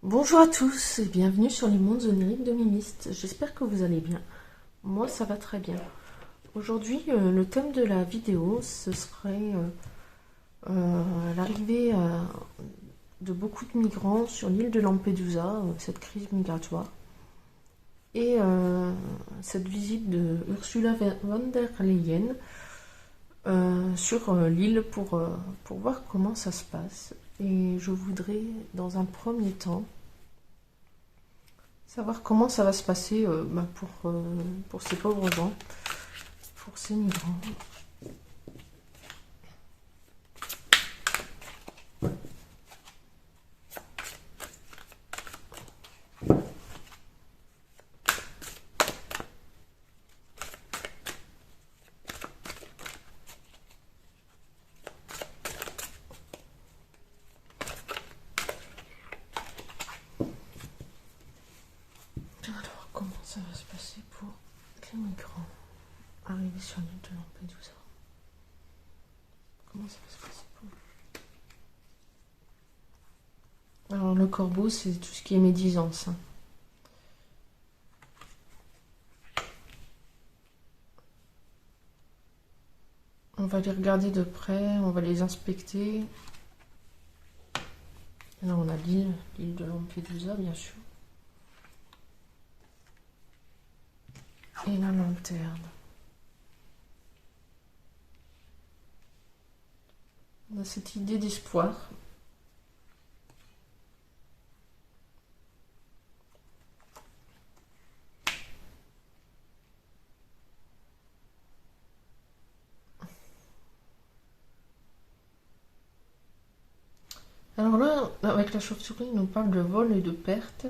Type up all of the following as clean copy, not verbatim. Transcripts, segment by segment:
Bonjour à tous et bienvenue sur les mondes oniriques de Mimiste. J'espère que vous allez bien. Moi, ça va très bien. Aujourd'hui, le thème de la vidéo, ce serait l'arrivée de beaucoup de migrants sur l'île de Lampedusa, cette crise migratoire, et cette visite de Ursula von der Leyen sur l'île pour voir comment ça se passe. Et je voudrais, dans un premier temps, savoir comment ça va se passer pour ces pauvres gens, pour ces migrants. Alors, comment ça va se passer pour les migrants arrivés sur l'île de Lampedusa? Comment ça va se passer pour eux? Alors, le corbeau, c'est tout ce qui est médisance. On va les regarder de près, on va les inspecter. Là, on a l'île de Lampedusa, bien sûr. Et la lanterne. On a cette idée d'espoir. Alors là, avec la chauve-souris, on parle de vol et de perte.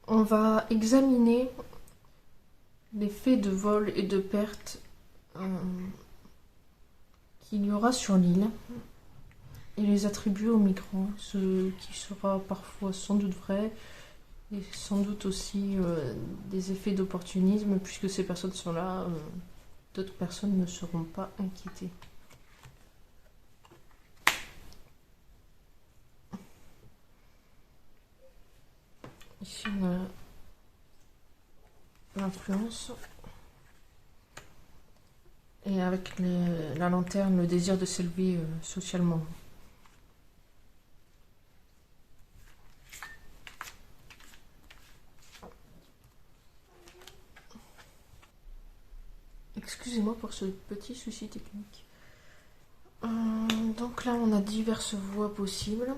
On va examiner les faits de vol et de perte qu'il y aura sur l'île et les attribuer aux migrants, ce qui sera parfois sans doute vrai et sans doute aussi des effets d'opportunisme, puisque ces personnes sont là, d'autres personnes ne seront pas inquiétées. Ici on a l'influence et avec la lanterne, le désir de s'élever socialement. Excusez-moi pour ce petit souci technique. Donc là on a diverses voies possibles.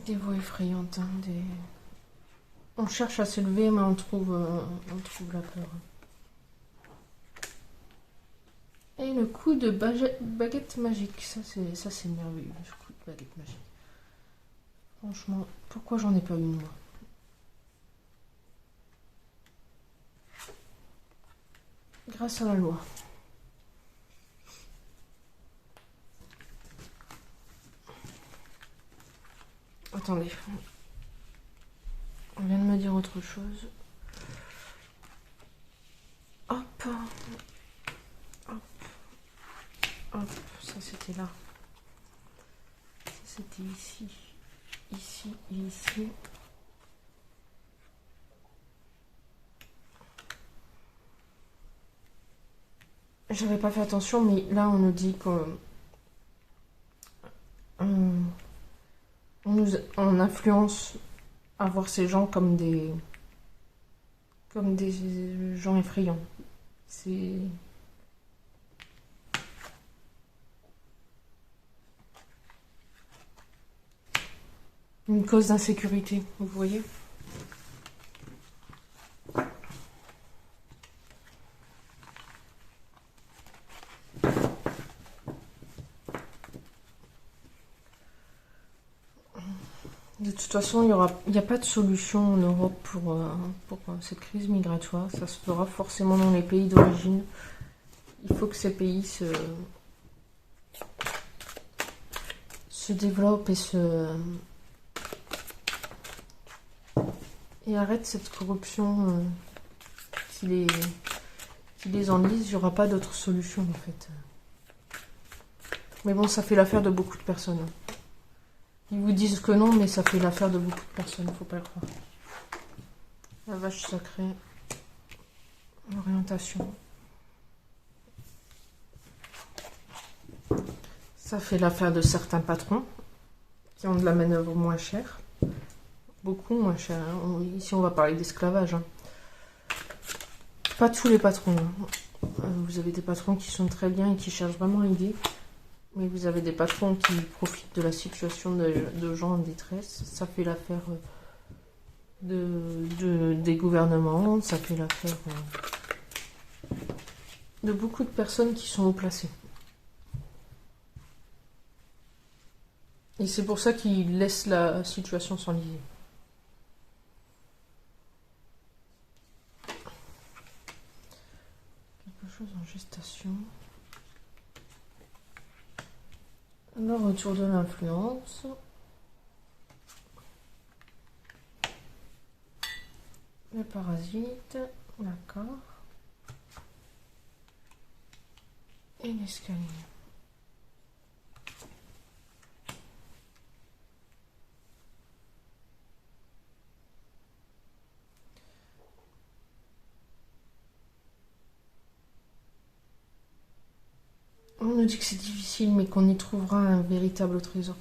Des voix effrayantes, hein, on cherche à s'élever, mais on trouve la peur. Et le coup de baguette magique, ça c'est merveilleux, ce coup de baguette magique. Franchement, pourquoi j'en ai pas une moi? Grâce à la loi. Attendez. On vient de me dire autre chose. Hop. Hop. Hop. Ça c'était là. Ça c'était ici. Ici et ici. J'avais pas fait attention, mais là on nous dit qu'on on influence à voir ces gens comme des gens effrayants. C'est une cause d'insécurité, vous voyez. De toute façon, il n'y a pas de solution en Europe pour cette crise migratoire. Ça se fera forcément dans les pays d'origine. Il faut que ces pays se développent et arrêtent cette corruption qui les enlisent, il n'y aura pas d'autre solution en fait. Mais bon, ça fait l'affaire de beaucoup de personnes. Ils vous disent que non, mais ça fait l'affaire de beaucoup de personnes, faut pas le croire. La vache sacrée. L'orientation. Ça fait l'affaire de certains patrons qui ont de la manœuvre moins chère. Beaucoup moins chère. Hein. Ici, on va parler d'esclavage. Hein. Pas tous les patrons. Hein. Vous avez des patrons qui sont très bien et qui cherchent vraiment l'idée. Mais vous avez des patrons qui profitent de la situation de gens en détresse. Ça fait l'affaire des gouvernements. Ça fait l'affaire de beaucoup de personnes qui sont haut placées. Et c'est pour ça qu'ils laissent la situation s'enliser. Quelque chose en gestation. Le retour de l'influence. Les parasites. D'accord. Et l'escalier. On nous dit que c'est difficile, mais qu'on y trouvera un véritable trésor.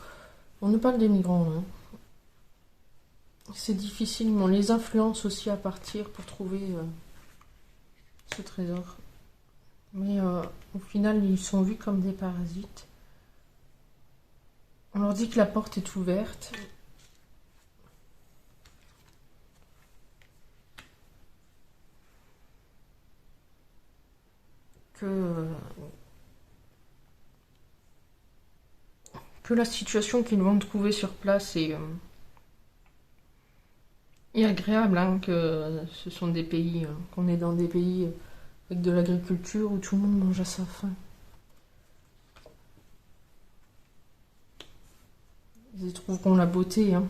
On nous parle des migrants, hein. C'est difficile, mais on les influence aussi à partir pour trouver ce trésor. Mais au final, ils sont vus comme des parasites. On leur dit que la porte est ouverte. Que la situation qu'ils vont trouver sur place est agréable, hein, que ce sont des pays, qu'on est dans des pays avec de l'agriculture où tout le monde mange à sa faim. Ils y trouveront la beauté, hein.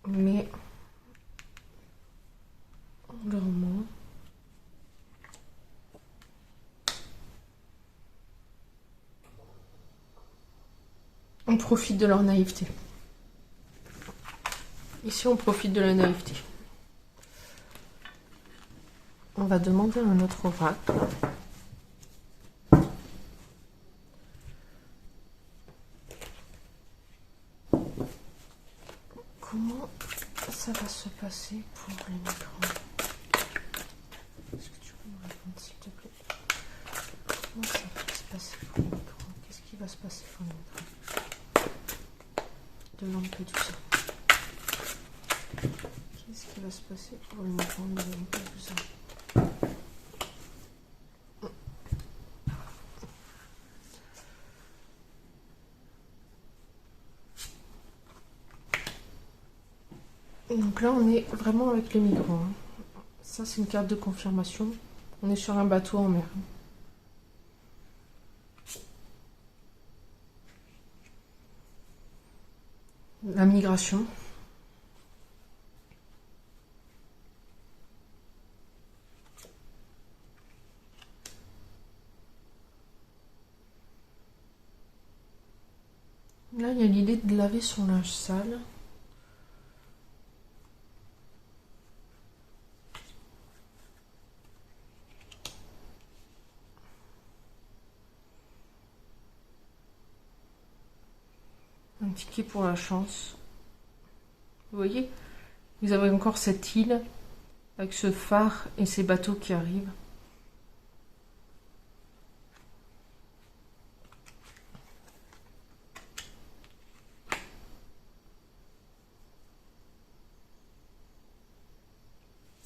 Mais on leur ment. On profite de leur naïveté. Ici, on profite de la naïveté. On va demander à un autre oracle. Comment ça va se passer pour les migrants? Est-ce que tu peux me répondre, s'il te plaît? Comment ça va se passer pour les migrants? Qu'est-ce qui va se passer pour les migrants? De Lampedusa. Qu'est-ce qui va se passer pour les migrants de Lampedusa? Donc là, on est vraiment avec les migrants. Hein. Ça, c'est une carte de confirmation. On est sur un bateau en mer. La migration. Là, il y a l'idée de laver son linge sale. Un ticket pour la chance. Vous voyez, vous avez encore cette île avec ce phare et ces bateaux qui arrivent.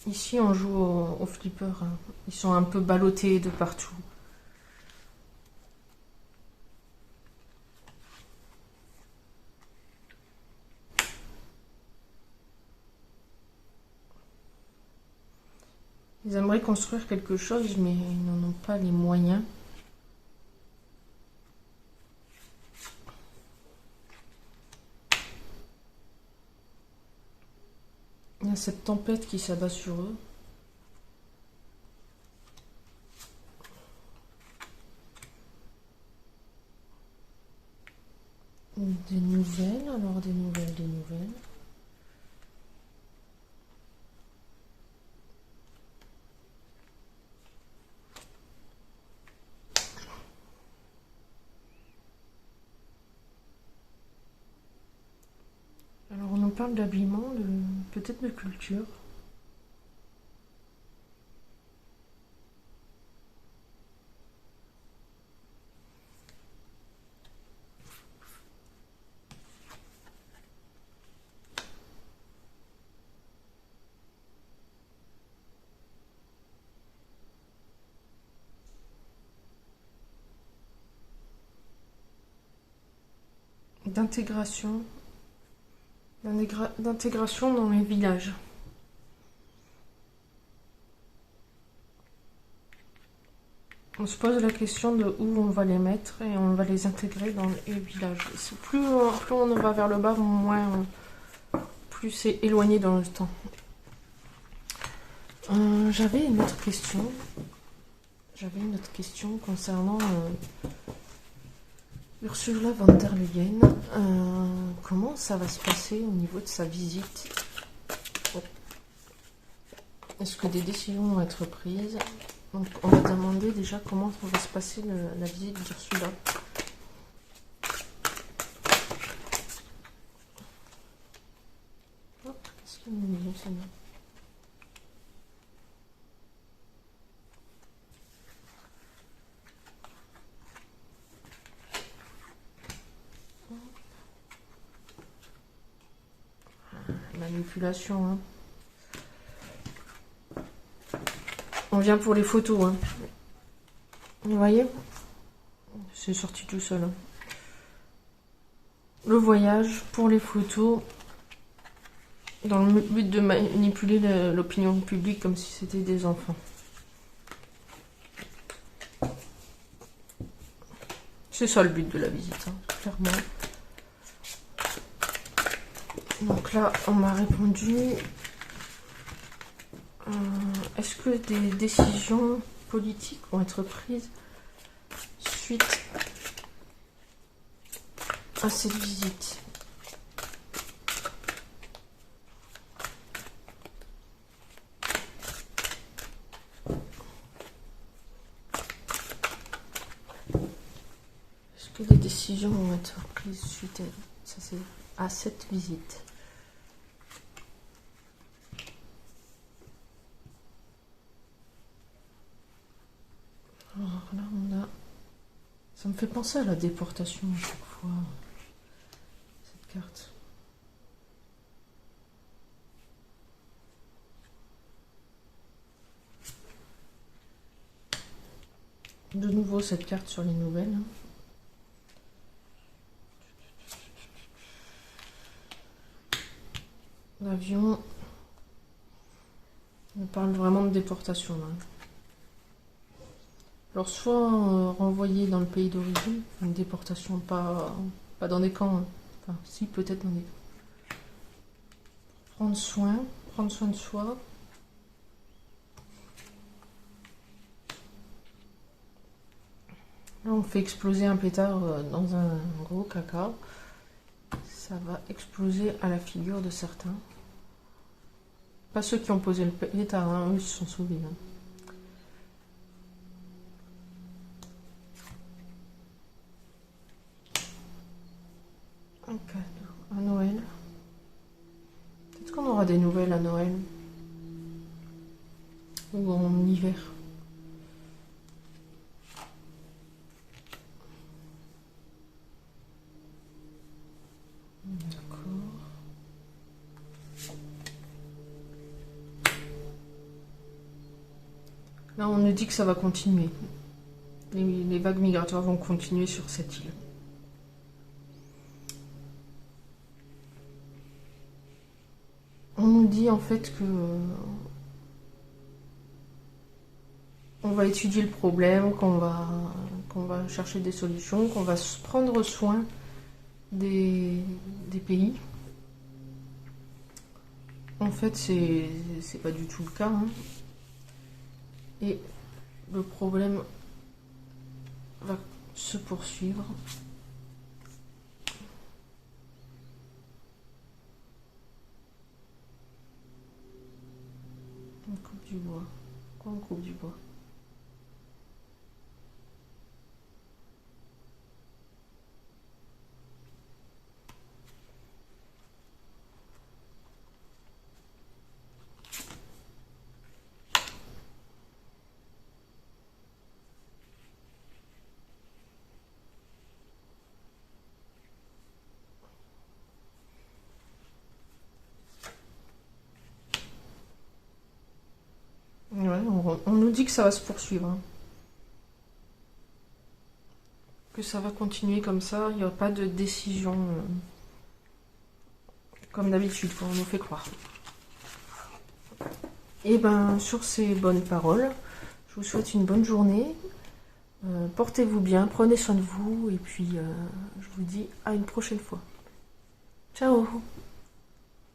Ici, on joue au flipper. Hein. Ils sont un peu ballottés de partout. Ils aimeraient construire quelque chose, mais ils n'en ont pas les moyens. Il y a cette tempête qui s'abat sur eux. Des nouvelles, alors des nouvelles. Alors on nous parle d'habillement, peut-être de culture. D'intégration dans les villages. On se pose la question de où on va les mettre et on va les intégrer dans les villages. Plus on va vers le bas, plus c'est éloigné dans le temps. J'avais une autre question. Concernant Ursula von der Leyen. Comment ça va se passer au niveau de sa visite? Est-ce que des décisions vont être prises? Donc on va demander déjà comment va se passer la visite d'Ursula. Qu'est-ce qu'il me dit ça? Manipulation, hein. On vient pour les photos, hein. Vous voyez? C'est sorti tout seul, hein. Le voyage pour les photos, dans le but de manipuler l'opinion publique comme si c'était des enfants. C'est ça le but de la visite, hein, clairement. Donc là, on m'a répondu. Est-ce que des décisions politiques vont être prises suite à cette visite? Est-ce que des décisions vont être prises suite à cette visite? Alors là, ça me fait penser à la déportation à chaque fois, cette carte. De nouveau cette carte sur les nouvelles. L'avion. On parle vraiment de déportation là. Alors soit renvoyer dans le pays d'origine, une déportation, pas dans des camps, hein. Enfin si, peut-être dans des camps. Prendre soin de soi. Là on fait exploser un pétard dans un gros caca. Ça va exploser à la figure de certains. Pas ceux qui ont posé le pétard, hein, eux ils se sont sauvés. Hein. Un cadeau à Noël. Peut-être qu'on aura des nouvelles à Noël. Ou en hiver. D'accord. Là, on nous dit que ça va continuer. Les vagues migratoires vont continuer sur cette île. On nous dit en fait que on va étudier le problème, qu'on va chercher des solutions, qu'on va prendre soin des pays. En fait, c'est pas du tout le cas, hein. Et le problème va se poursuivre. On coupe du bois. Pourquoi on coupe du bois? Ouais, on nous dit que ça va se poursuivre, hein. Que ça va continuer comme ça, il n'y a pas de décision comme d'habitude, on nous fait croire. Et ben sur ces bonnes paroles, je vous souhaite une bonne journée. Portez-vous bien, prenez soin de vous et puis je vous dis à une prochaine fois. Ciao!